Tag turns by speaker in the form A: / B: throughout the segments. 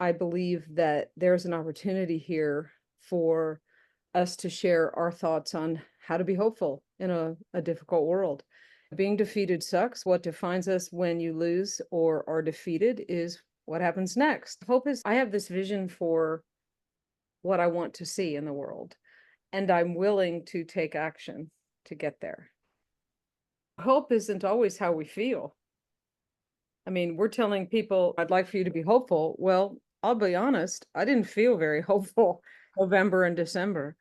A: I believe that there's an opportunity here for us to share our thoughts on how to be hopeful in a difficult world. Being defeated sucks. What defines us when you lose or are defeated is what happens next. Hope is, I have this vision for what I want to see in the world, and I'm willing to take action to get there. Hope isn't always how we feel. I mean, we're telling people, I'd like for you to be hopeful. Well, I'll be honest, I didn't feel very hopeful November and December.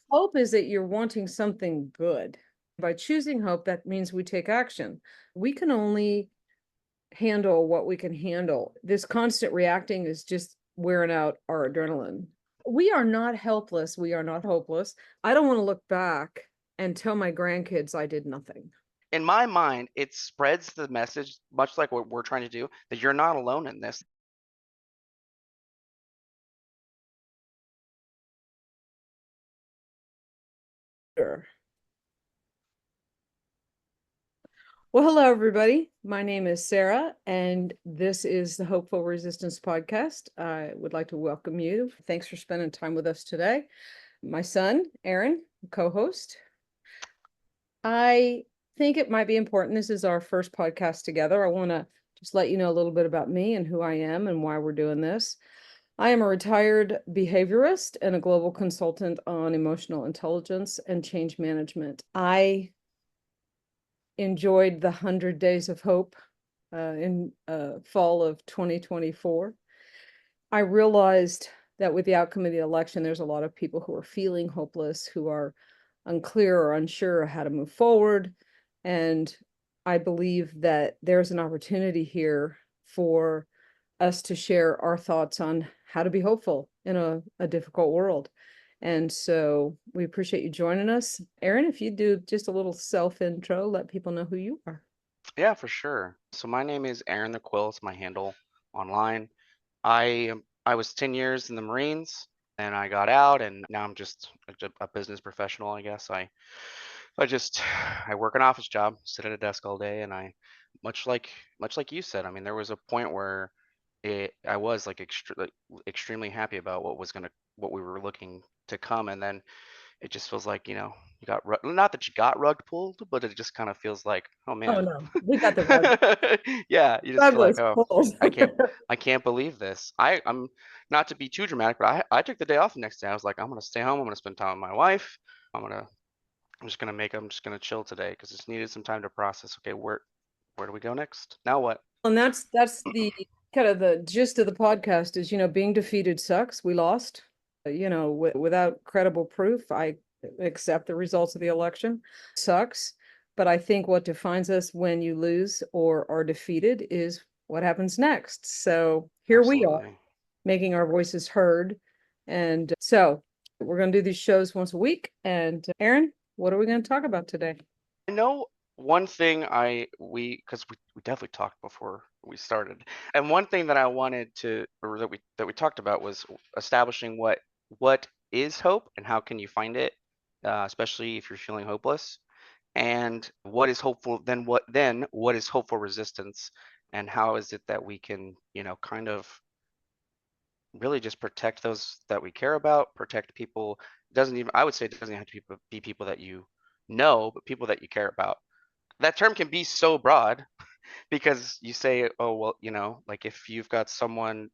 A: Hope is that you're wanting something good. By choosing hope, that means we take action. We can only handle what we can handle. This constant reacting is just wearing out our adrenaline. We are not helpless. We are not hopeless. I don't want to look back and tell my grandkids I did nothing.
B: In my mind, it spreads the message, much like what we're trying to do, that you're not alone in this.
A: Sure. Well, hello, everybody. My name is Sarah, and this is the Hopeful Resistance Podcast. I would like to welcome you. Thanks for spending time with us today. My son, Aaron, co-host. I think it might be important. This is our first podcast together. I want to just let you know a little bit about me and who I am and why we're doing this. I am a retired behaviorist and a global consultant on emotional intelligence and change management. I enjoyed the 100 Days of Hope in fall of 2024. I realized that with the outcome of the election, there's a lot of people who are feeling hopeless, who are unclear or unsure how to move forward. And I believe that there's an opportunity here for us to share our thoughts on how to be hopeful in a difficult world. And so we appreciate you joining us. Aaron, if you do just a little self-intro, let people know who you are.
B: Yeah, for sure. So my name is Aaron the Quill. It's my handle online. I was 10 years in the Marines, and I got out, and now I'm just a business professional, I guess. I just I work an office job, sit at a desk all day, and I much like you said. I mean, there was a point where I was like extremely happy about what we were looking to come, and then it just feels like, you got not that you got rug pulled, but it just kind of feels like, oh
A: Oh
B: man.
A: no, we got the rug.
B: Yeah, you just
A: Rug
B: feel like,
A: was
B: oh,
A: pulled.
B: I can't I can't believe this. I'm not to be too dramatic, but I took the day off the next day. I was like, I'm gonna stay home. I'm gonna spend time with my wife. I'm just gonna chill today because it's needed some time to process. Okay, where do we go next? Now what?
A: And that's the kind of the gist of the podcast is, being defeated sucks. We lost. Without credible proof, I accept the results of the election. Sucks. But I think what defines us when you lose or are defeated is what happens next. So here we are,
B: Absolutely.
A: making our voices heard. And so we're going to do these shows once a week. And Aaron, what are we going to talk about today?
B: I know one thing because we definitely talked before we started, and one thing that I wanted to or that we talked about was establishing what is hope and how can you find it, especially if you're feeling hopeless, and what is hopeful. What is hopeful resistance, and how is it that we can kind of really just protect those that we care about, protect people. It doesn't even I would say it doesn't have to be people that you know, but people that you care about. That term can be so broad because you say, oh, well, like if you've got someone,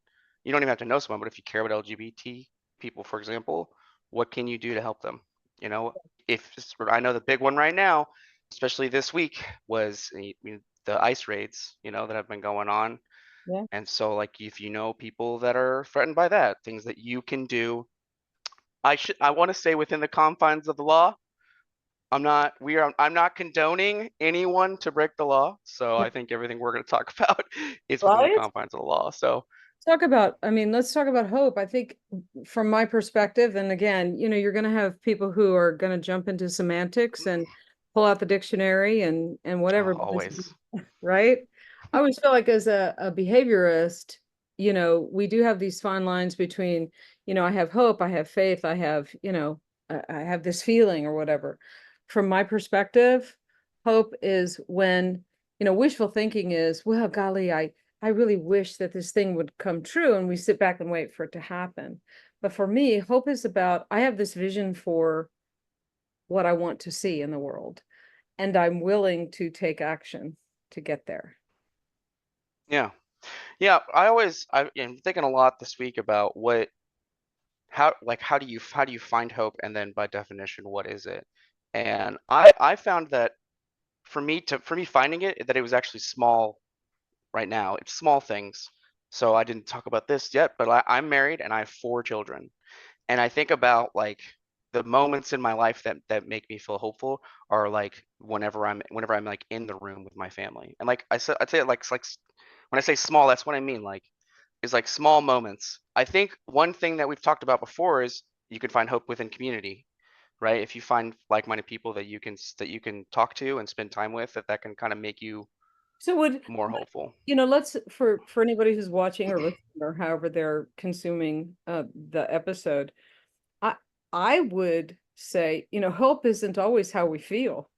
B: you don't even have to know someone, but if you care about LGBT people, for example, what can you do to help them? You know, if I know the big one right now, especially this week, was the ICE raids, that have been going on.
A: Yeah.
B: And so, like, if you know people that are threatened by that, things that you can do, I want to say within the confines of the law. I'm not condoning anyone to break the law. So I think everything we're going to talk about is within the
A: Right?
B: confines of the law. So
A: Let's talk about hope. I think from my perspective, and again, you're going to have people who are going to jump into semantics and pull out the dictionary and whatever,
B: always.
A: right? I always feel like as a behaviorist, we do have these fine lines between, I have hope, I have faith, I have, I have this feeling or whatever. From my perspective, hope is when, wishful thinking is, well, golly, I really wish that this thing would come true, and we sit back and wait for it to happen. But for me, hope is about, I have this vision for what I want to see in the world, and I'm willing to take action to get there.
B: Yeah. Yeah, I've been thinking a lot this week about how do you find hope, and then by definition, what is it? And I found that for me finding it, that it was actually small right now. It's small things. So I didn't talk about this yet, but I'm married and I have 4 children. And I think about like the moments in my life that make me feel hopeful are like whenever I'm like in the room with my family. And like I'd say it like when I say small, that's what I mean. Like is like small moments. I think one thing that we've talked about before is you can find hope within community, right? If you find like-minded people that you can talk to and spend time with, that can kind of make you
A: So
B: more hopeful.
A: let's, for anybody who's watching or listening or however they're consuming the episode, I I would say, hope isn't always how we feel.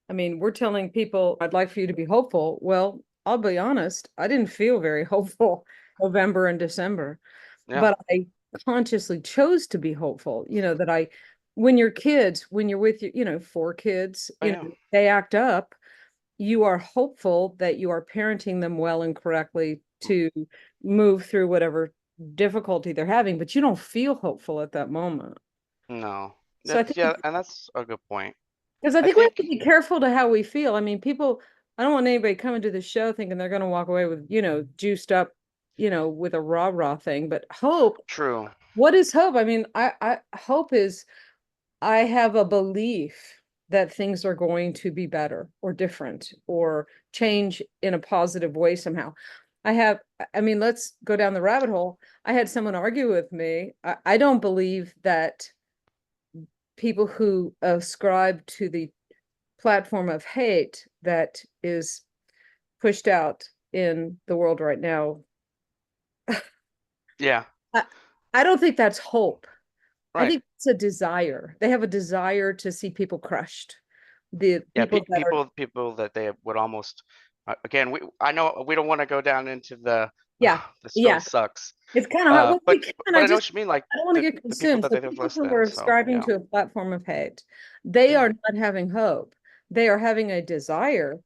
A: I mean, we're telling people, I'd like for you to be hopeful. Well, I'll be honest, I didn't feel very hopeful November and December,
B: Yeah.
A: but I consciously chose to be hopeful. That when you're kids, when you're with your, 4 kids,
B: Oh yeah.
A: they act up, you are hopeful that you are parenting them well and correctly to move through whatever difficulty they're having, but you don't feel hopeful at that moment.
B: No.
A: So I
B: That's
A: think,
B: yeah, and that's a good point.
A: because I
B: I
A: think we have
B: think
A: to be careful to how we feel. I mean, people, I don't want anybody coming to the show thinking they're going to walk away with, juiced up, with a rah-rah thing. But hope,
B: true.
A: what is hope? I mean, I hope is, I have a belief that things are going to be better or different or change in a positive way somehow. I mean, let's go down the rabbit hole. I had someone argue with me. I don't believe that people who ascribe to the platform of hate that is pushed out in the world right now,
B: Yeah.
A: I, I don't think that's hope. I
B: Right.
A: think it's a desire. They have a desire to see people crushed. The
B: Yeah,
A: people that are,
B: people that they would almost again, I know we don't want to go down into the
A: yeah,
B: this really
A: yeah.
B: sucks.
A: It's kind of hard. Well, we can.
B: But I know what you mean, like
A: I don't want to get
B: the people
A: consumed.
B: that
A: So
B: they have
A: people
B: less
A: who are
B: than. So
A: ascribing
B: yeah.
A: to a platform of hate, they
B: Yeah.
A: are not having hope. They are having a desire. To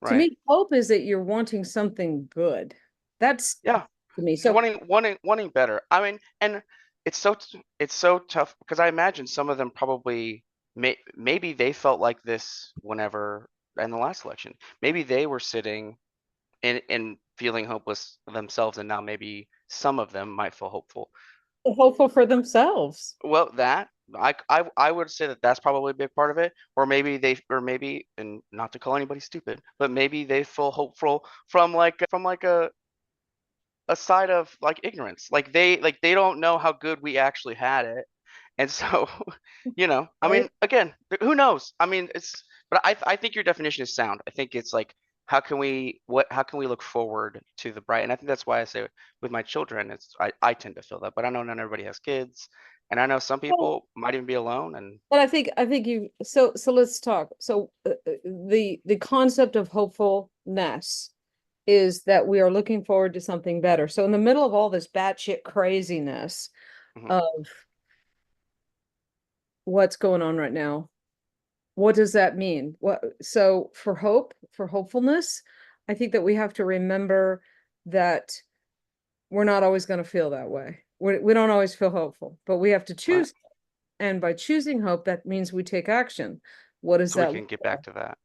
B: Right.
A: me, hope is that you're wanting something good. That's
B: Yeah.
A: to me.
B: It's
A: So
B: wanting better. I mean, and it's so tough because I imagine some of them probably maybe they felt like this whenever in the last election. Maybe they were sitting and feeling hopeless themselves, and now maybe some of them might feel hopeful.
A: hopeful for themselves.
B: Well, that I would say that that's probably a big part of it, or maybe, and not to call anybody stupid, but maybe they feel hopeful from like a side of like ignorance. Like they don't know how good we actually had it. And so, I
A: Right?
B: mean, again, who knows? I mean, but I think your definition is sound. I think it's like how can we look forward to the bright? And I think that's why I say with my children, I tend to feel that, but I know not everybody has kids, and I know some
A: Well,
B: people might even be alone. And
A: but I think you. So let's talk. So the concept of hopefulness is that we are looking forward to something better. So in the middle of all this batshit craziness
B: mhm.
A: of what's going on right now, what does that mean? So for hope, for hopefulness, I think that we have to remember that we're not always going to feel that way. We don't always feel hopeful, but we have to
B: Right.
A: choose. And by choosing hope, that means we take action. What does
B: So we
A: that look
B: can get
A: like?
B: back to that.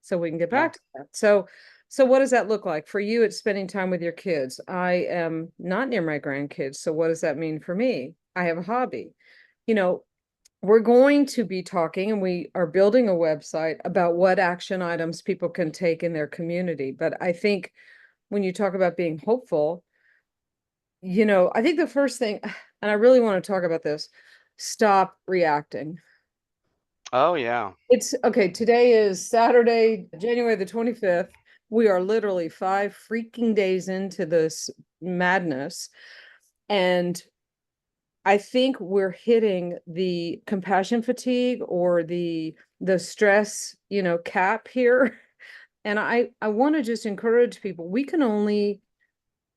A: So we can get
B: Yeah.
A: back to that. So what does that look like for you? It's spending time with your kids. I am not near my grandkids. So what does that mean for me? I have a hobby. You know, we're going to be talking, and we are building a website about what action items people can take in their community. But I think when you talk about being hopeful, I think the first thing, and I really want to talk about this, stop reacting.
B: Oh yeah.
A: It's okay. Today is Saturday, January the 25th. We are literally 5 freaking days into this madness. And I think we're hitting the compassion fatigue or the stress, cap here. And I want to just encourage people, we can only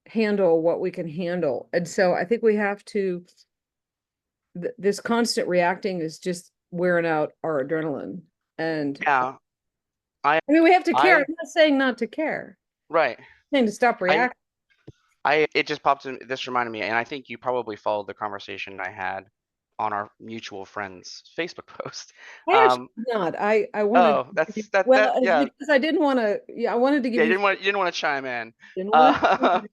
A: handle what we can handle. And so I think we have to, this constant reacting is just wearing out our adrenaline. And
B: Yeah, I
A: I mean, we have to care. I'm
B: I
A: not saying not to care.
B: right.
A: I'm saying to stop
B: I
A: reacting.
B: I it just popped in. This reminded me, and I think you probably followed the conversation I had on our mutual friends Facebook post.
A: I actually
B: Um,
A: did not. I wanted
B: oh,
A: to give you,
B: that's that
A: well,
B: that
A: it's
B: yeah.
A: because I didn't want to, yeah, I wanted to give
B: Yeah,
A: you,
B: you didn't want to chime in.
A: didn't want
B: Uh,
A: to.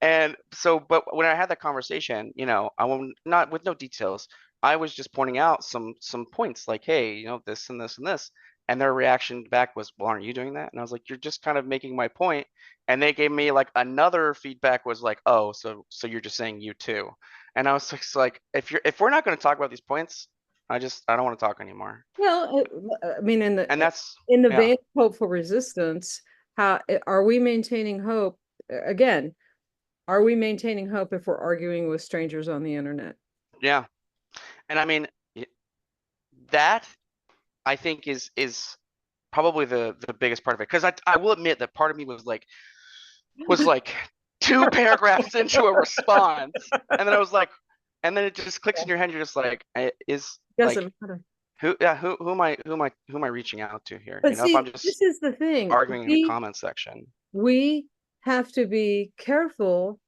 B: and so, but when I had that conversation, I won't not with no details. I was just pointing out some points like, hey, this and this and this, and their reaction back was, well, aren't you doing that? And I was like, you're just kind of making my point. And they gave me like another feedback was like, oh, so you're just saying you too. And I was just like, if we're not going to talk about these points, I don't want to talk anymore.
A: Well, I mean,
B: And that's
A: in the
B: yeah,
A: vein of hopeful resistance, how are we maintaining hope? Again, are we maintaining hope if we're arguing with strangers on the internet?
B: yeah. And I mean, that I think is probably the biggest part of it because I will admit that part of me was like 2 paragraphs into a response, and then I was like, and then it just clicks in your head. You're just like, is like
A: Doesn't matter.
B: who am I reaching out to here?
A: But
B: If I'm
A: see,
B: just
A: this is the thing.
B: arguing in the comment section.
A: We have to be careful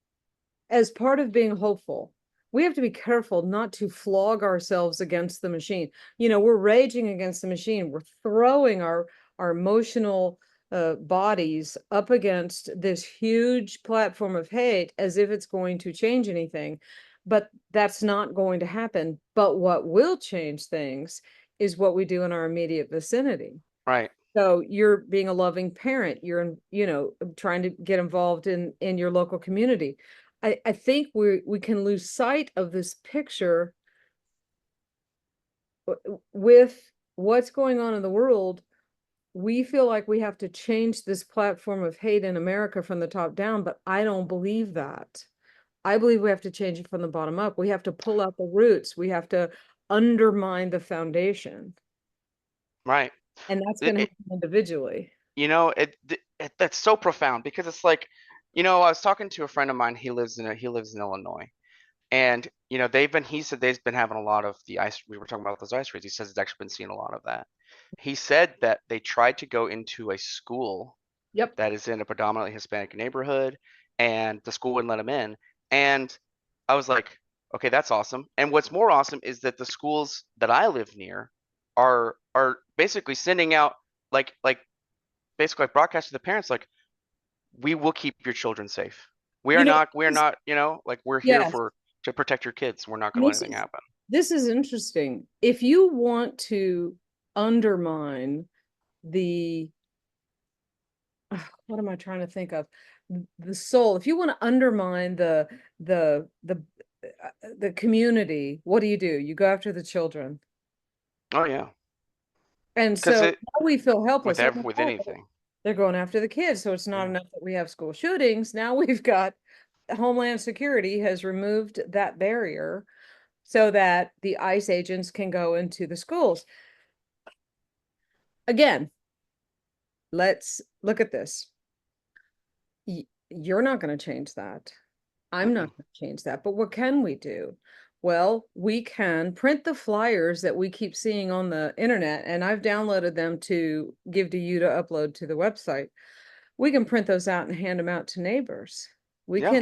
A: as part of being hopeful. We have to be careful not to flog ourselves against the machine. We're raging against the machine. We're throwing our emotional bodies up against this huge platform of hate as if it's going to change anything. But that's not going to happen. But what will change things is what we do in our immediate vicinity.
B: Right,
A: So you're being a loving parent, you're, trying to get involved in your local community. I think we can lose sight of this picture with what's going on in the world. We feel like we have to change this platform of hate in America from the top down, but I don't believe that. I believe we have to change it from the bottom up. We have to pull out the roots. We have to undermine the foundation.
B: right.
A: And that's
B: It,
A: going to
B: it,
A: happen individually.
B: that's so profound because it's like, I was talking to a friend of mine. He lives in Illinois. And he said they've been having a lot of the ice. We were talking about those ice raids. He says it's actually been seeing a lot of that. He said that they tried to go into a school
A: Yep.
B: that is in a predominantly Hispanic neighborhood, and the school wouldn't let them in. And I was like, okay, that's awesome. And what's more awesome is that the schools that I live near are basically sending out like basically like broadcast to the parents like, we will keep your children safe. We are
A: You know,
B: not we're not, like we're here
A: yes,
B: for to protect your kids. We're not going
A: and
B: to let anything happen.
A: this is interesting. If you want to undermine the what am I trying to think of? The soul. If you want to undermine the the community, what do? You go after the children.
B: Oh yeah.
A: And
B: Because
A: so
B: it
A: now we feel helpless.
B: with
A: Oh
B: every
A: my
B: with
A: God,
B: anything.
A: they're going after the kids. So it's not
B: Yeah.
A: enough that we have school shootings. Now we've got Homeland Security has removed that barrier so that the ICE agents can go into the schools. Again, let's look at this. You're not going to change that. I'm not
B: Mm-mm.
A: going to change that. But what can we do? Well, we can print the flyers that we keep seeing on the internet, and I've downloaded them to give to you to upload to the website. We can print those out and hand them out to neighbors. We
B: Yeah.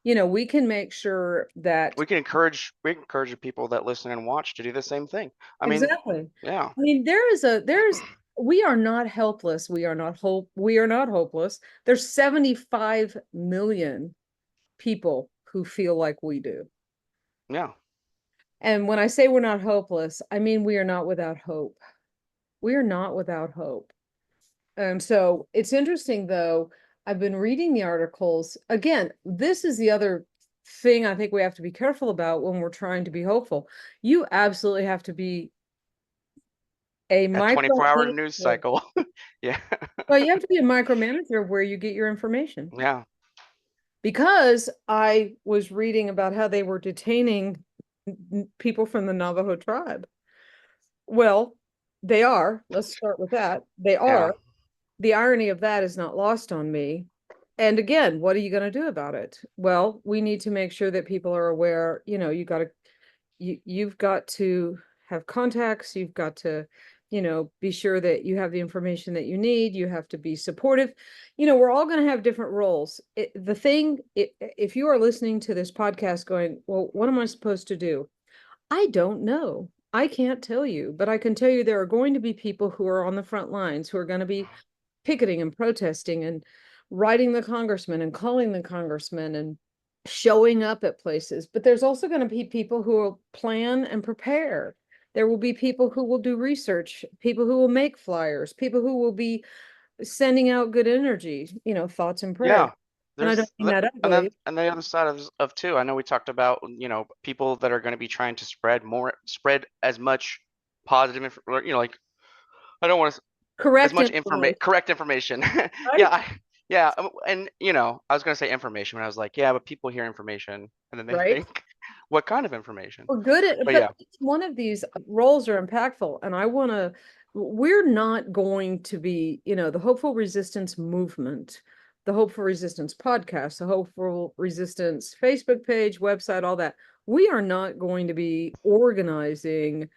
A: can, we can make sure that
B: We can encourage the people that listen and watch to do the same thing. I mean,
A: exactly.
B: yeah.
A: I mean, we are not helpless. We are not hopeless. There's 75 million people who feel like we do.
B: Yeah.
A: And when I say we're not hopeless, I mean we are not without hope. We are not without hope. And so it's interesting though, I've been reading the articles. Again, this is the other thing I think we have to be careful about when we're trying to be hopeful. You absolutely have to be a
B: A 24-hour news
A: micromanager.
B: cycle. Yeah.
A: Well, you have to be a micromanager where you get your information.
B: Yeah.
A: Because I was reading about how they were detaining people from the Navajo tribe. Well, they are. Let's start with that. They
B: Yeah.
A: are the irony of that is not lost on me. And again, what are you going to do about it? Well, we need to make sure that people are aware, you've got to have contacts, you've got to, be sure that you have the information that you need, you have to be supportive. We're all going to have different roles. If you are listening to this podcast going, well, what am I supposed to do? I don't know. I can't tell you, but I can tell you there are going to be people who are on the front lines who are going to be picketing and protesting and writing the congressman and calling the congressman and showing up at places. But there's also going to be people who will plan and prepare. There will be people who will do research, people who will make flyers, people who will be sending out good energy, thoughts and prayers.
B: Yeah,
A: And I don't
B: there's
A: mean that
B: and then
A: ugly.
B: and the other side of too. I know we talked about people that are going to be trying to spread as much like I don't want to as
A: Correct
B: much
A: information,
B: correct information.
A: right?
B: Yeah, yeah, and I was going to say information when I was like, yeah, but people hear information and then they
A: Right.
B: think, what kind of information?
A: We're good at,
B: But
A: but
B: yeah,
A: each one of these roles are impactful. And we're not going to be, the Hopeful Resistance movement, the Hopeful Resistance podcast, the Hopeful Resistance Facebook page, website, all that. We are not going to be organizing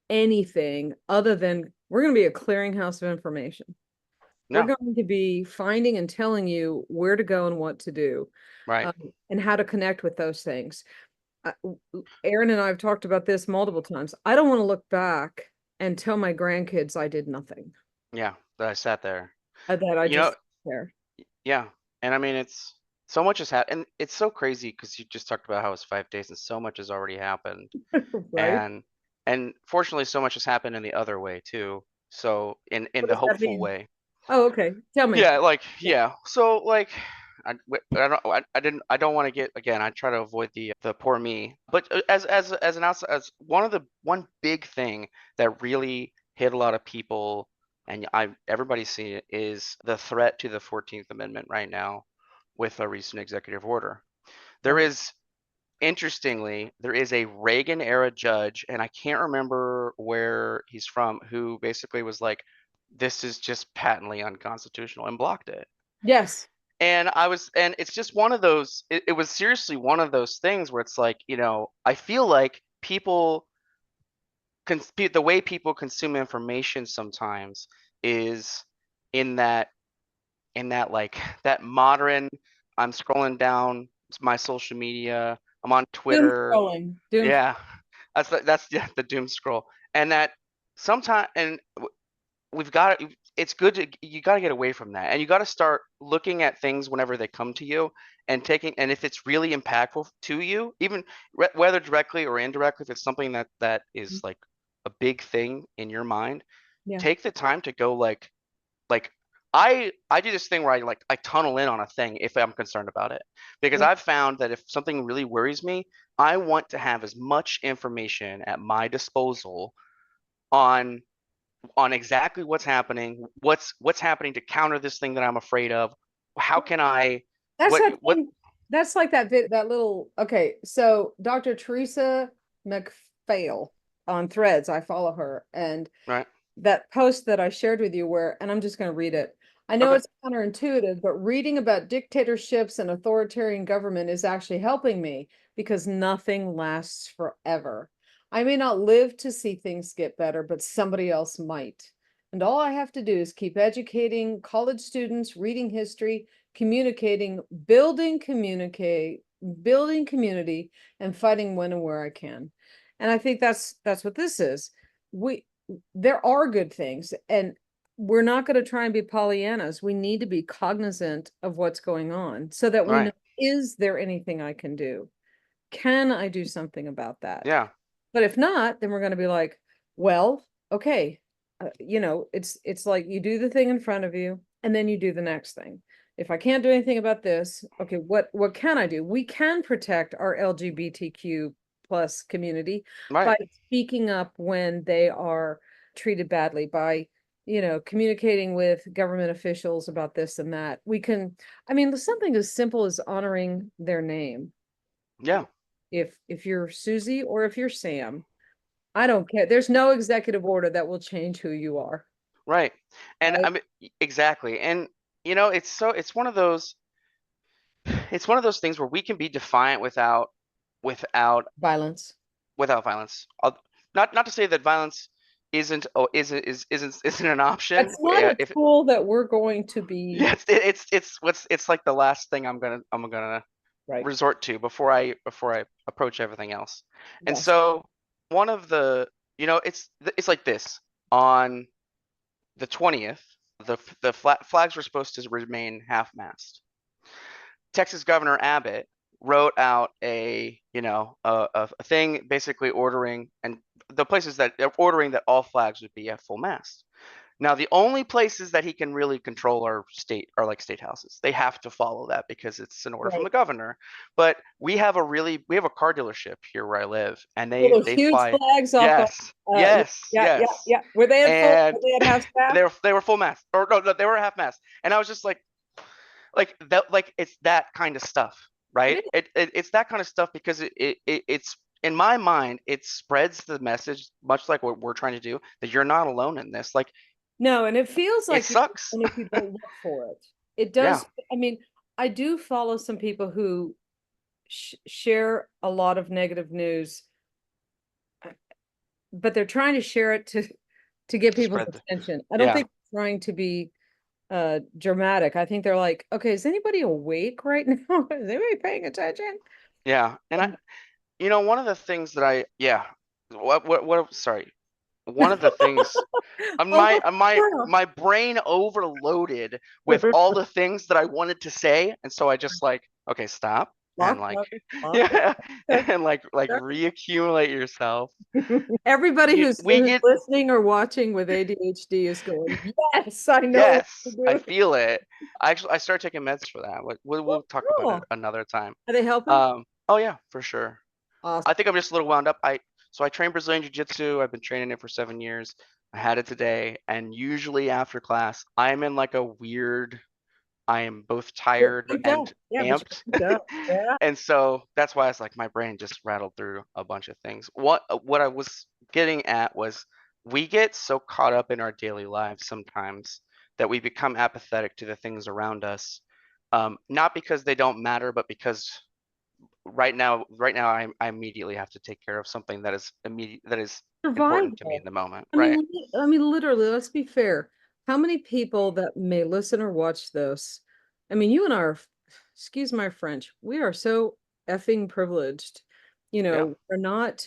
A: anything other than we're going to be a clearinghouse of information. We're
B: no,
A: going to be finding and telling you where to go and what to do,
B: right.
A: um, and how to connect with those things. I- Aaron and I have talked about this multiple times. I don't want to look back and tell my grandkids I did nothing,
B: Yeah, that I sat there.
A: that I
B: You know,
A: just there,
B: yeah, and I mean it's so much has happened, and it's so crazy because you just talked about how it's 5 days and so much has already happened,
A: right?
B: and fortunately so much has happened in the other way too. So in
A: What
B: the
A: does that
B: hopeful
A: mean?
B: way.
A: Oh, okay. Tell me.
B: Yeah, yeah. So I don't want to get again. I try to avoid the poor me. But as an outside as one big thing that really hit a lot of people, and everybody's seen it, is the threat to the 14th Amendment right now with a recent executive order. There
A: Right.
B: is Interestingly, there is a Reagan era judge, and I can't remember where he's from, who basically was like, this is just patently unconstitutional and blocked it.
A: Yes.
B: And it's just one of those, it was seriously one of those things where it's like, I feel like the way people consume information sometimes is in that, like that modern, I'm scrolling down my social media, I'm on
A: Doom
B: Twitter.
A: scrolling. Doom.
B: Yeah, that's yeah, the doom scroll. And that sometimes, and we've got it's good to you got to get away from that, and you got to start looking at things whenever they come to you and taking, and if it's really impactful to you, even whether directly or indirectly, if it's something that is like a big thing in your mind,
A: Yeah.
B: take the time to go like I do this thing where I tunnel in on a thing if I'm concerned about it, because
A: Yeah.
B: I've found that if something really worries me, I want to have as much information at my disposal on exactly what's happening, what's happening to counter this thing that I'm afraid of. How can I
A: That's that
B: what
A: thing. That's like that little, okay. So Dr. Teresa McPhail on Threads, I follow her, and
B: right?
A: that post that I shared with you and I'm just going to read it. I know
B: Okay.
A: it's counterintuitive, but reading about dictatorships and authoritarian government is actually helping me because nothing lasts forever. I may not live to see things get better, but somebody else might. And all I have to do is keep educating college students, reading history, communicating, building community, and fighting when and where I can. And I think that's what this is. We There are good things, and we're not going to try and be Pollyannas. We need to be cognizant of what's going on so that we know,
B: Right.
A: is there anything I can do? Can I do something about that?
B: Yeah.
A: But if not, then we're going to be like, well, okay, it's like you do the thing in front of you, and then you do the next thing. If I can't do anything about this, okay, what can I do? We can protect our LGBTQ plus community
B: Right.
A: by speaking up when they are treated badly, by communicating with government officials about this and that. We can, I mean, something as simple as honoring their name.
B: Yeah.
A: If you're Susie or if you're Sam, I don't care. There's no executive order that will change who you are.
B: Right. And I
A: right?
B: mean, exactly. And it's one of those things where we can be defiant without
A: Violence.
B: without violence. Not to say that violence isn't oh isn't an option.
A: That's not a
B: If
A: tool that we're going to be
B: yeah, it's like the last thing I'm gonna
A: right.
B: resort to before I approach everything else. And
A: Yes.
B: so one of the it's like this on the 20th, the flags were supposed to remain half-mast. Texas Governor Abbott wrote out a thing basically ordering and the places that ordering that all flags would be at full mast. Now, the only places that he can really control are like state houses. They have to follow that because it's an order from
A: Right.
B: the governor. But we have a car dealership here where I live, and
A: Well,
B: they
A: those
B: they
A: huge
B: fly.
A: flags off of,
B: Yes, yes,
A: yeah, yeah,
B: yes.
A: yeah. Were they at full,
B: And
A: were they at half staff?
B: they were full mast, or no, they were half mast. And I was just like that, like it's that kind of stuff,
A: It
B: right?
A: is.
B: It's that kind of stuff because it's in my mind it spreads the message much like what we're trying to do, that you're not alone in this. Like
A: No, and it feels
B: it
A: like you're
B: sucks.
A: alone if you don't look for it. It
B: Yeah,
A: does. I mean, I do follow some people who share a lot of negative news, but they're trying to share it to get
B: to
A: people's
B: spread the
A: attention. I don't
B: yeah,
A: think they're trying to be dramatic. I think they're like, okay, is anybody awake right now? Is anybody paying attention?
B: yeah. And one of the things that sorry, one of the things
A: Oh, girl.
B: my brain overloaded with all the things that I wanted to say, and so I just like, okay, stop and
A: Lock,
B: like
A: lock, lock.
B: yeah,
A: Okay.
B: and like
A: Okay.
B: reaccumulate yourself.
A: Everybody
B: We
A: who's
B: get
A: listening or watching with ADHD is going, yes, I know what
B: yes, I
A: to do.
B: feel it. I started taking meds for that. We'll talk about it
A: Cool.
B: another time.
A: Are they helping?
B: Oh yeah, for sure.
A: Awesome.
B: I think I'm just a little wound up. I train Brazilian Jiu-Jitsu. I've been training it for 7 years. I had it today, and usually after class, I'm in like a weird. I am both
A: You're
B: tired
A: pumped
B: and
A: up. Yeah, but
B: amped,
A: you're pumped up. Yeah.
B: and so that's why it's like my brain just rattled through a bunch of things. What I was getting at was we get so caught up in our daily lives sometimes that we become apathetic to the things around us, not because they don't matter, but because right now I immediately have to take care of something that is important to me in
A: Survival.
B: the moment,
A: I mean,
B: right?
A: I mean, literally, let's be fair. How many people that may listen or watch this? I mean, you and I are, excuse my French, we are so effing privileged.
B: Yeah,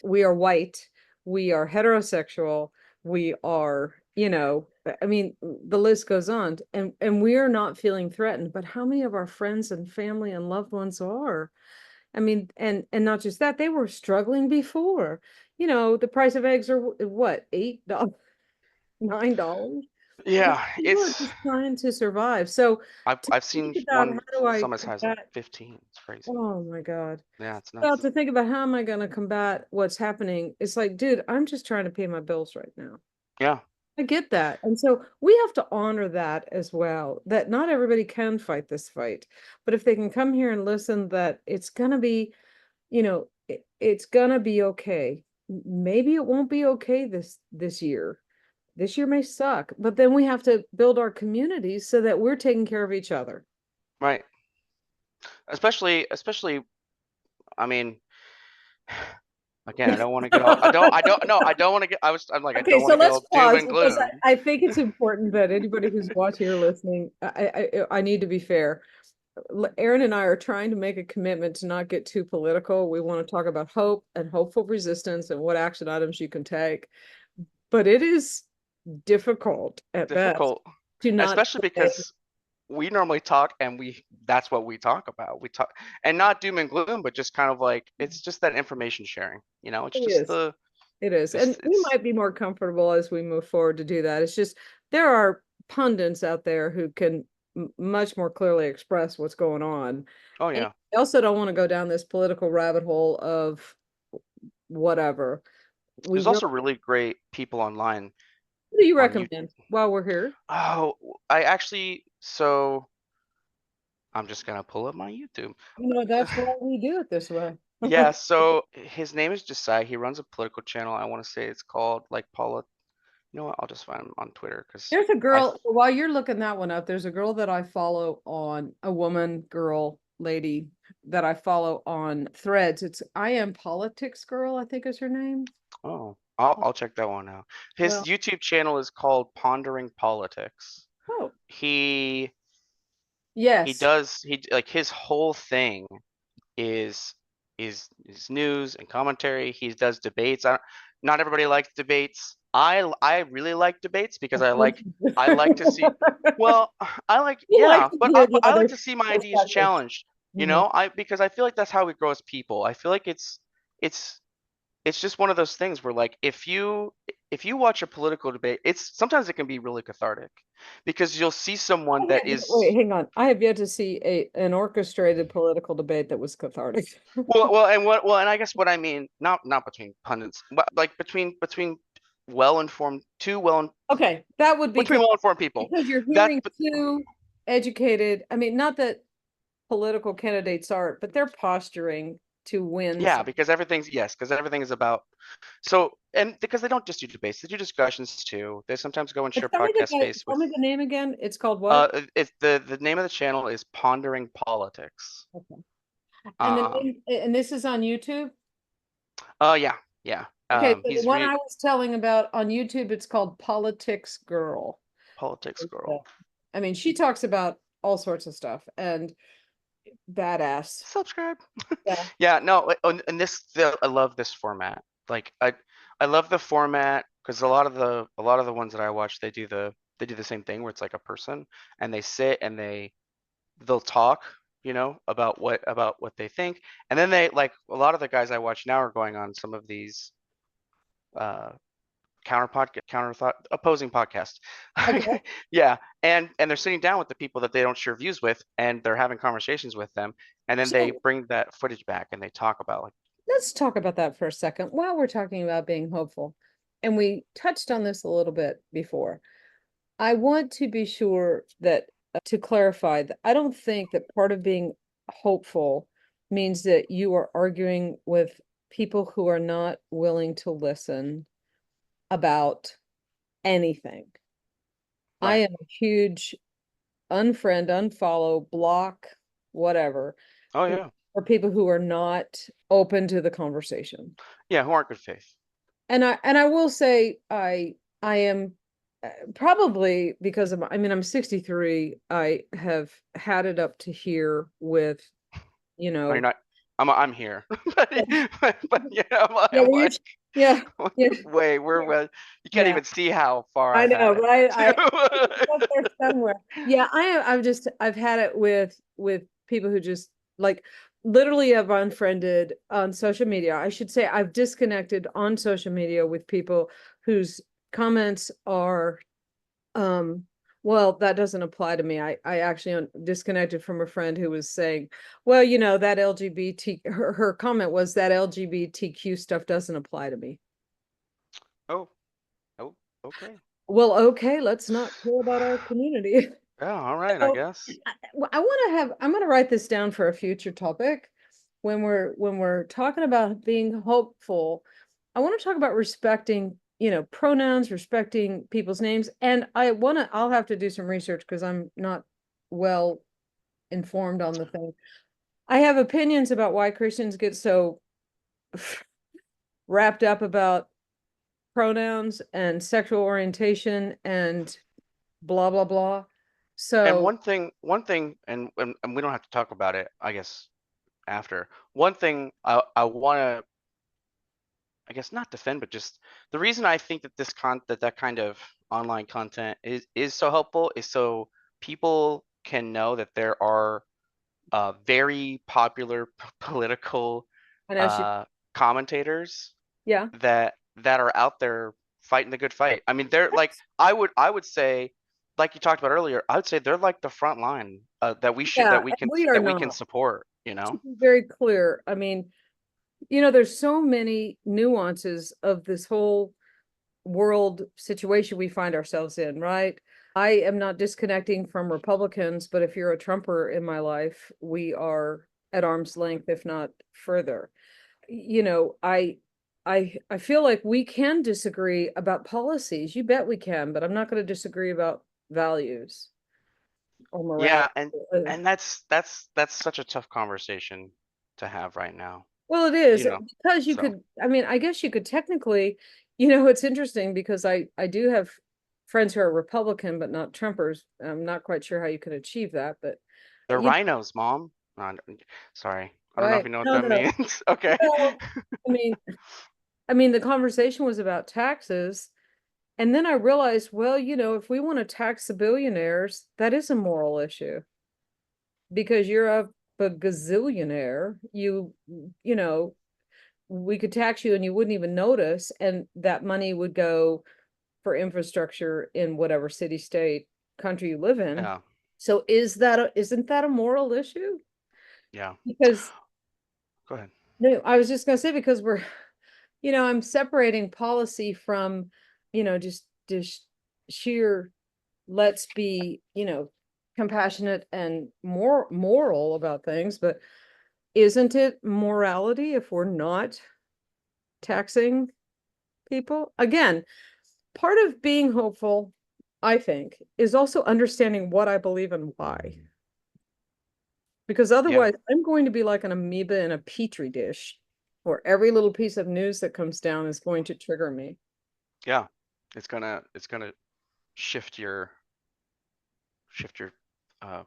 A: We are white, we are heterosexual, we are, I mean, the list goes on, and we are not feeling threatened. But how many of our friends and family and loved ones are? I mean, and not just that, they were struggling before. The price of eggs are what, $8, $9? These
B: yeah.
A: people are
B: It's
A: just trying to survive. So
B: I've
A: to
B: I've
A: think
B: seen
A: about how
B: one
A: do I
B: some as high as like
A: combat,
B: 15. It's crazy.
A: oh my God.
B: Yeah, it's
A: Well,
B: nuts.
A: to think about how am I going to combat what's happening? It's like, dude, I'm just trying to pay my bills right now.
B: Yeah,
A: I get that. And so we have to honor that as well, that not everybody can fight this fight. But if they can come here and listen, that it's going to be, it's gonna be okay. Maybe it won't be okay this year. This year may suck, but then we have to build our communities so that we're taking care of each other.
B: right. Especially I mean, again, I don't want to get all I don't no, I don't want to get I'm like I
A: Okay,
B: don't want
A: so
B: to get
A: let's
B: all doom
A: pause
B: and
A: because
B: gloom.
A: I think it's important that anybody who's watching or listening, I need to be fair. Aaron and I are trying to make a commitment to not get too political. We want to talk about hope and hopeful resistance and what action items you can take. But it is difficult at best
B: Difficult,
A: to not
B: especially
A: say,
B: because we normally talk and we that's what we talk about. We talk and not doom and gloom, but just kind of like it's just that information sharing.
A: it
B: It's just
A: is. It is. And we
B: it's
A: might be more comfortable as we move forward to do that. It's just there are pundits out there who can much more clearly express what's going on.
B: oh
A: And
B: yeah.
A: I also don't want to go down this political rabbit hole of whatever. We
B: There's
A: really,
B: also really great people online
A: what do you
B: on you.
A: recommend while we're here?
B: Oh, I actually so I'm just gonna pull up my YouTube.
A: That's why we do it this way.
B: Yeah, so his name is Josiah. He runs a political channel. I want to say it's called like You know what? I'll just find him on Twitter because
A: There's a
B: I.
A: girl, while you're looking that one up, there's a girl that I follow on a woman, girl, lady that I follow on Threads. It's I Am Politics Girl, I think is her name.
B: Oh, I'll check that one out. His
A: Well,
B: YouTube channel is called Pondering Politics.
A: oh,
B: He
A: yes.
B: does he like his whole thing is is news and commentary. He does debates. Not everybody likes debates. I really like debates because
A: Of course.
B: I like to see. Well, I like
A: You like
B: yeah,
A: to
B: but
A: hear
B: but
A: the
B: I like
A: other
B: to see my ideas
A: perspectives.
B: challenged. You
A: Mhm.
B: know, I because I feel like that's how we grow as people. I feel like it's it's just one of those things where like if you watch a political debate, it's sometimes it can be really cathartic because you'll see someone that
A: Wait,
B: is
A: hang on. I have yet to see an orchestrated political debate that was cathartic.
B: and I guess what I mean not between pundits, but like between well informed two well
A: Okay, that would be
B: between well informed people.
A: because you're
B: That's
A: hearing two educated, I mean, not that political candidates are, but they're posturing to win
B: yeah,
A: some.
B: because everything's yes, because everything is about so and because they don't just do debates, they do discussions too. They sometimes go and
A: But
B: share podcast space
A: tell
B: with
A: me the name again. It's called what?
B: it's the name of the channel is Pondering Politics.
A: Okay. And the
B: Um
A: name, and this is on YouTube?
B: yeah, yeah.
A: Okay, so the
B: He's
A: one
B: re
A: I was telling about on YouTube, it's called Politics Girl.
B: Politics
A: Yeah.
B: Girl.
A: I mean, she talks about all sorts of stuff and badass.
B: Subscribe.
A: Yeah.
B: Yeah, no, and I love this format. Like I love the format because a lot of the ones that I watch they do the same thing where it's like a person and they sit and they'll talk, you know, about what they think. And then they like a lot of the guys I watch now are going on some of these uh counter thought opposing podcasts.
A: Okay.
B: Yeah, and they're sitting down with the people that they don't share views with and they're having conversations with them and then they
A: So
B: bring that footage back and they talk about like
A: let's talk about that for a second while we're talking about being hopeful. And we touched on this a little bit before. I want to be sure that to clarify that I don't think that part of being hopeful means that you are arguing with people who are not willing to listen about anything. I
B: right.
A: am a huge unfriend, unfollow, block, whatever,
B: Oh yeah.
A: for people who are not open to the conversation.
B: Yeah, who aren't good faith.
A: And I will say I am probably because of I mean I'm 63. I have had it up to here with, you
B: Oh, you're
A: know,
B: not I'm here. But yeah,
A: yeah,
B: I'm
A: you're
B: like
A: yeah, yeah,
B: way we're well you can't
A: yeah.
B: even see how far
A: I
B: I've had
A: know,
B: it.
A: right? It's up there somewhere. Yeah, I've had it with people who just like literally have unfriended on social media. I should say I've disconnected on social media with people whose comments are um well, that doesn't apply to me. I actually disconnected from a friend who was saying, well, you know, that LGBT her comment was that LGBTQ stuff doesn't apply to me.
B: Oh, oh, okay.
A: Well, okay, let's not care about our community.
B: Yeah, all right, I
A: So
B: guess.
A: I want to I'm going to write this down for a future topic when we're talking about being hopeful. I want to talk about respecting, you know, pronouns, respecting people's names. And I'll have to do some research because I'm not well informed on the thing. I have opinions about why Christians get so wrapped up about pronouns and sexual orientation and blah, blah, blah.
B: And
A: So,
B: one thing, and we don't have to talk about it, I guess, after. One thing I want to, I guess, not defend, but just the reason I think that that kind of online content is so helpful is so people can know that there are very popular political
A: I know she,
B: uh, commentators
A: yeah.
B: that are out there fighting the good fight. I mean, they're like I would say, like you talked about earlier, I would say they're like the front line
A: Yeah, and we are
B: that we can
A: not.
B: support. You
A: To
B: know?
A: be very clear, I mean, you know, there's so many nuances of this whole world situation we find ourselves in, right? I am not disconnecting from Republicans, but if you're a Trumper in my life, we are at arm's length, if not further. You know, I feel like we can disagree about policies. You bet we can, but I'm not going to disagree about values or
B: Yeah,
A: morality.
B: and that's such a tough conversation to have right now,
A: Well, it is
B: you know.
A: because you
B: So
A: could, I mean, I guess you could technically, it's interesting because I do have friends who are Republican, but not Trumpers. I'm not quite sure how you could achieve that, but
B: they're
A: you know,
B: rhinos, Mom. Sorry, I don't know if
A: right.
B: you know what
A: No,
B: that
A: no.
B: means. Okay.
A: Well, I mean, the conversation was about taxes. And then I realized, well, if we want to tax the billionaires, that is a moral issue because you're a gazillionaire. You know, we could tax you and you wouldn't even notice, and that money would go for infrastructure in whatever city, state, country you live in.
B: Yeah,
A: So isn't that a moral issue?
B: yeah.
A: Because
B: Go ahead.
A: no, I was just gonna say because I'm separating policy from, just sheer let's be, compassionate and more moral about things, but isn't it morality if we're not taxing people? Again, part of being hopeful, I think, is also understanding what I believe and why. Because
B: Yeah,
A: otherwise, I'm going to be like an amoeba in a petri dish, where every little piece of news that comes down is going to trigger me.
B: yeah. It's gonna shift your uh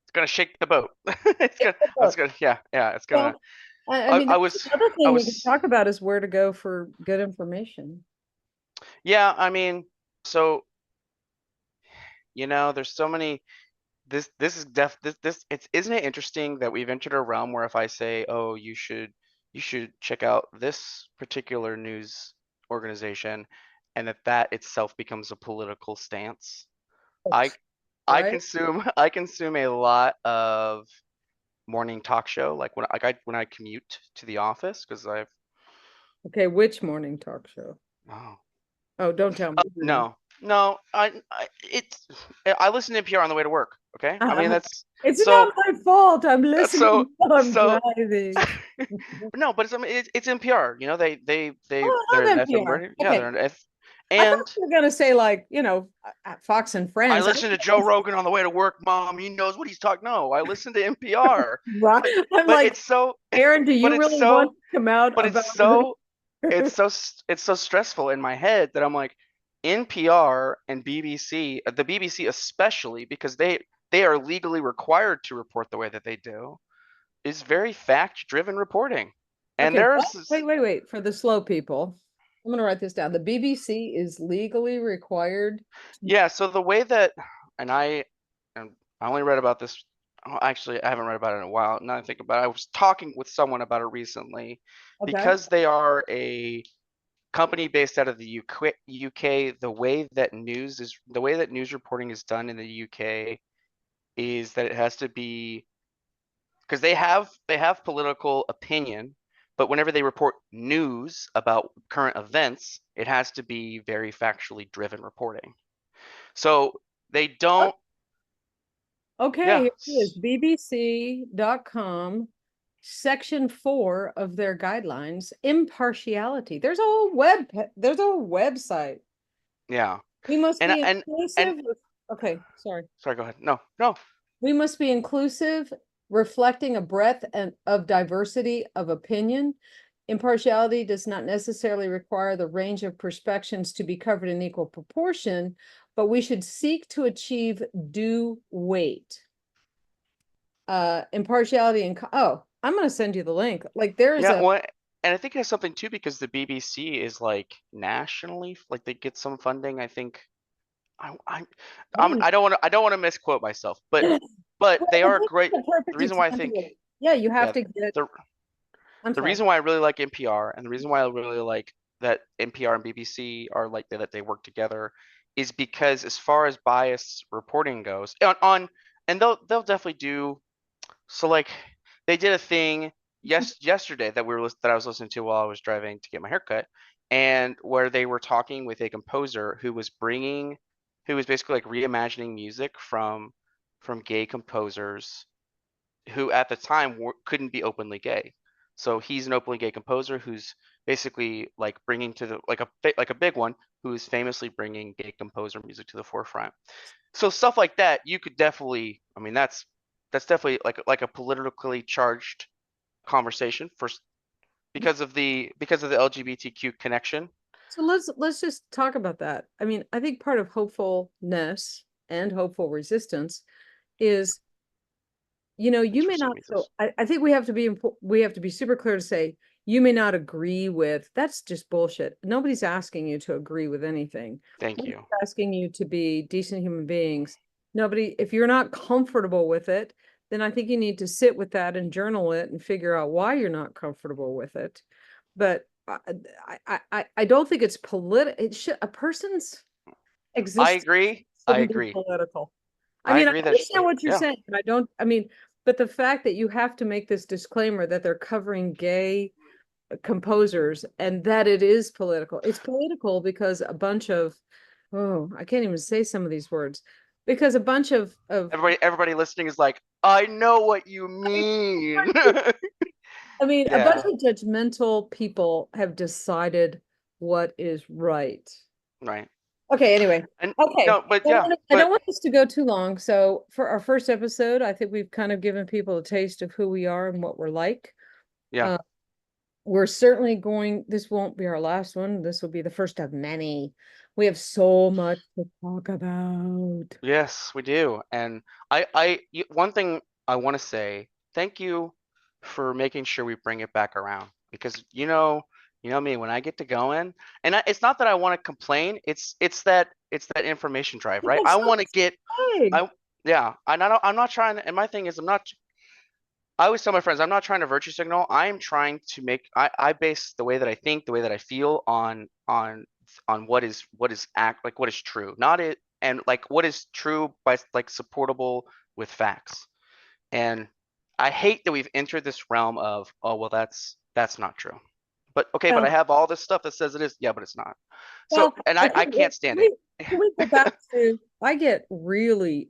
B: it's gonna shake the boat. It's gonna I was gonna yeah, yeah, it's gonna
A: Well, I mean,
B: I
A: that's
B: was
A: another
B: I
A: thing we can
B: was
A: talk about is where to go for good information.
B: yeah, I mean, so there's so many this is this it's isn't it interesting that we've entered a realm where if I say, "Oh, you should check out this particular news organization," and that itself becomes a political stance. I I
A: Right?
B: consume I consume a lot of morning talk show like when I commute to the office because I've
A: Okay, which morning talk show?
B: oh,
A: Oh, don't tell me.
B: no, no, I listen to NPR on the way to work. Okay, I mean
A: Uh,
B: that's
A: it's
B: so
A: not my fault. I'm
B: so
A: listening while I'm
B: so
A: driving.
B: no, but it's NPR.
A: Oh,
B: They're
A: I
B: an
A: love
B: FM
A: NPR.
B: radio. Yeah, they're
A: Okay.
B: an F,
A: I thought
B: and
A: you were gonna say like, Fox and
B: I
A: Friends.
B: listen to Joe Rogan on the way to work. Mom, he knows what he's talking. No, I listen to NPR.
A: Right.
B: But
A: I'm
B: but
A: like,
B: it's so
A: Aaron, do
B: but
A: you
B: it's
A: really want
B: so
A: to come out
B: but
A: about
B: it's so stressful in my head that I'm like NPR and BBC, the BBC especially because they are legally required to report the way that they do, is very fact-driven reporting. And
A: Okay, what?
B: there's
A: Wait. For the slow people, I'm gonna write this down. The BBC is legally required to.
B: yeah, so the way that and I only read about this actually I haven't read about it in a while. Now I think about it, I was talking with someone about it recently
A: Okay.
B: because they are a company based out of the UK, the way that news reporting is done in the UK is that it has to be because they have political opinion, but whenever they report news about current events, it has to be very factually driven reporting. So they don't,
A: Okay,
B: yeah,
A: here it is, BBC.com, section 4 of their guidelines, impartiality. There's a whole website.
B: yeah,
A: We must
B: and
A: be
B: and and
A: inclusive. Okay, sorry.
B: sorry, go ahead. No, no,
A: We must be inclusive, reflecting a breadth and of diversity of opinion. Impartiality does not necessarily require the range of perspectives to be covered in equal proportion, but we should seek to achieve due weight. Impartiality and I'm gonna send you the link. Like there is
B: yeah.
A: a
B: Well, and I think it has something too because the BBC is like nationally, like they get some funding. I think I I
A: I don't
B: I don't want to misquote myself,
A: well,
B: but they
A: but
B: are
A: this
B: great.
A: is a
B: The
A: perfect
B: reason why I think
A: example. Yeah, you have
B: yeah
A: to get.
B: the
A: I'm
B: the
A: sorry.
B: reason why I really like NPR and the reason why I really like that NPR and BBC are like that they work together is because as far as bias reporting goes and they'll definitely do so like they did a thing yesterday that I was listening to while I was driving to get my haircut and where they were talking with a composer who was basically like reimagining music from gay composers who at the time couldn't be openly gay. So he's an openly gay composer who's basically like bringing to the like a big one who's famously bringing gay composer music to the forefront. So stuff like that, you could definitely, I mean, that's definitely like a politically charged conversation for because of the LGBTQ connection.
A: So let's just talk about that. I mean, I think part of hopefulness and hopeful resistance is,
B: Thanks
A: you
B: for
A: may
B: sending
A: not.
B: me
A: So
B: this.
A: I think we have to be super clear to say you may not agree with. That's just bullshit. Nobody's asking you to agree with anything.
B: Thank
A: Nobody's
B: you.
A: asking you to be decent human beings. Nobody. If you're not comfortable with it, then I think you need to sit with that and journal it and figure out why you're not comfortable with it. But I don't think it's political. It should A person's
B: I
A: existence
B: agree. I
A: shouldn't be
B: agree.
A: political. I
B: I
A: mean, I
B: agree that
A: understand what you're
B: yeah,
A: saying, and I don't, I mean, but the fact that you have to make this disclaimer that they're covering gay composers and that it is political. It's political because a bunch of, oh, I can't even say some of these words, because a bunch of
B: everybody listening is like, I know what you mean.
A: I mean, a bunch
B: Yeah,
A: of judgmental people have decided what is right.
B: right.
A: Okay, anyway.
B: And
A: Okay.
B: no, but yeah,
A: I don't
B: but
A: want this to go too long. So for our first episode, I think we've kind of given people a taste of who we are and what we're like.
B: yeah.
A: Uh, we're certainly this won't be our last one. This will be the first of many. We have so much to talk about.
B: Yes, we do. And one thing I want to say, thank you for making sure we bring it back around because you know me, when I get to going, and it's not that I want to complain, it's that information drive,
A: You
B: right?
A: have
B: I
A: so
B: want to
A: much
B: get
A: to say.
B: I yeah, I'm not trying, and my thing is I always tell my friends, I'm not trying to virtue signal. I'm trying to I base the way that I think, the way that I feel on what is what is true, not it, and like what is true by like supportable with facts. And I hate that we've entered this realm of, oh well, that's not true. But okay, but I
A: Well,
B: have all this stuff that says it is. Yeah, but it's not. So,
A: well,
B: and
A: okay,
B: I can't stand it.
A: can we go back to, I get really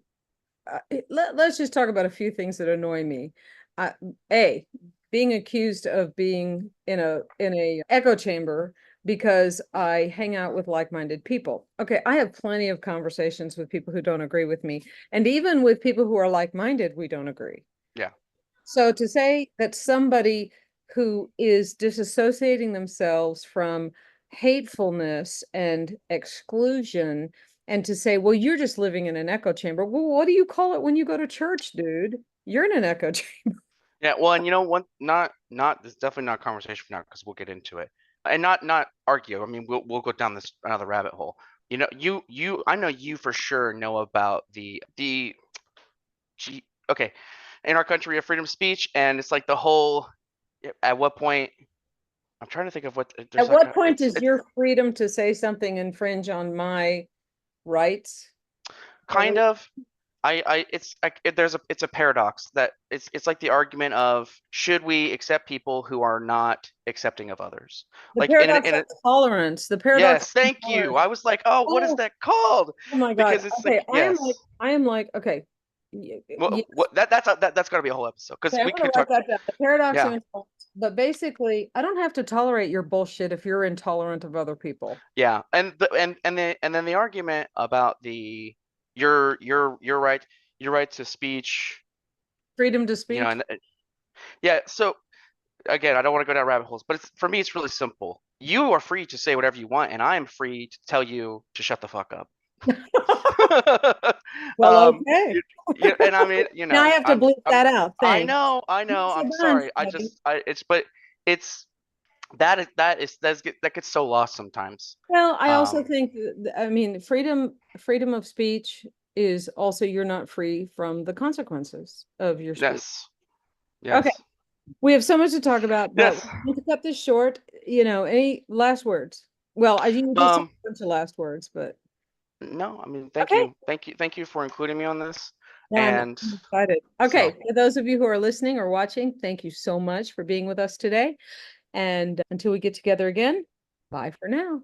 A: let's just talk about a few things that annoy me. Uh, a Being accused of being in a echo chamber because I hang out with like-minded people. Okay, I have plenty of conversations with people who don't agree with me, and even with people who are like-minded, we don't agree.
B: Yeah.
A: So to say that somebody who is disassociating themselves from hatefulness and exclusion, and to say, well, you're just living in an echo chamber. Well, what do you call it when you go to church, dude? You're in an echo chamber.
B: Yeah, well, and one not this is definitely not a conversation for now because we'll get into it, and not argue. I mean, we'll go down this another rabbit hole. I know you for sure know about the okay, in our country we have freedom of speech, and it's like the whole. At what point? I'm trying to think of what there's
A: At
B: like
A: what
B: a
A: point does your freedom to say something infringe on my rights?
B: kind of. It's like it's a paradox that it's like the argument of should we accept people who are not accepting of others,
A: The
B: like
A: paradox of tolerance. The paradox
B: yes,
A: of
B: thank you.
A: tolerance.
B: I was like, oh, what is
A: Oh,
B: that called?
A: oh my God.
B: Because it's like
A: Okay,
B: yes,
A: I am like, okay.
B: what that's got to be a whole episode because
A: Okay, I'm
B: we
A: gonna
B: could
A: write
B: talk.
A: that down. The paradox of
B: Yeah,
A: intolerance. But basically, I don't have to tolerate your bullshit if you're intolerant of other people.
B: yeah, and then the argument about the your right your right to speech,
A: Freedom to speech.
B: and yeah. So again, I don't want to go down rabbit holes, but for me, it's really simple. You are free to say whatever you want, and I am free to tell you to shut the fuck up.
A: Well,
B: um,
A: okay.
B: and I mean,
A: Now I have to bleep
B: I'm,
A: that out. Thanks.
B: I know,
A: It's a
B: I'm
A: bunch,
B: sorry.
A: buddy.
B: But it's that gets so lost sometimes.
A: Well, I also
B: Um,
A: think I mean, freedom of speech is also you're not free from the consequences of your speech.
B: yes,
A: Okay,
B: yes,
A: we have so much to talk about, but
B: yes.
A: we need to cut this short. Any last words? Well, I you just have
B: Um,
A: a bunch of last words, but
B: no, I mean,
A: okay.
B: thank you for including me on this.
A: No,
B: And
A: I'm excited.
B: so,
A: Okay, for those of you who are listening or watching, thank you so much for being with us today. And until we get together again, bye for now.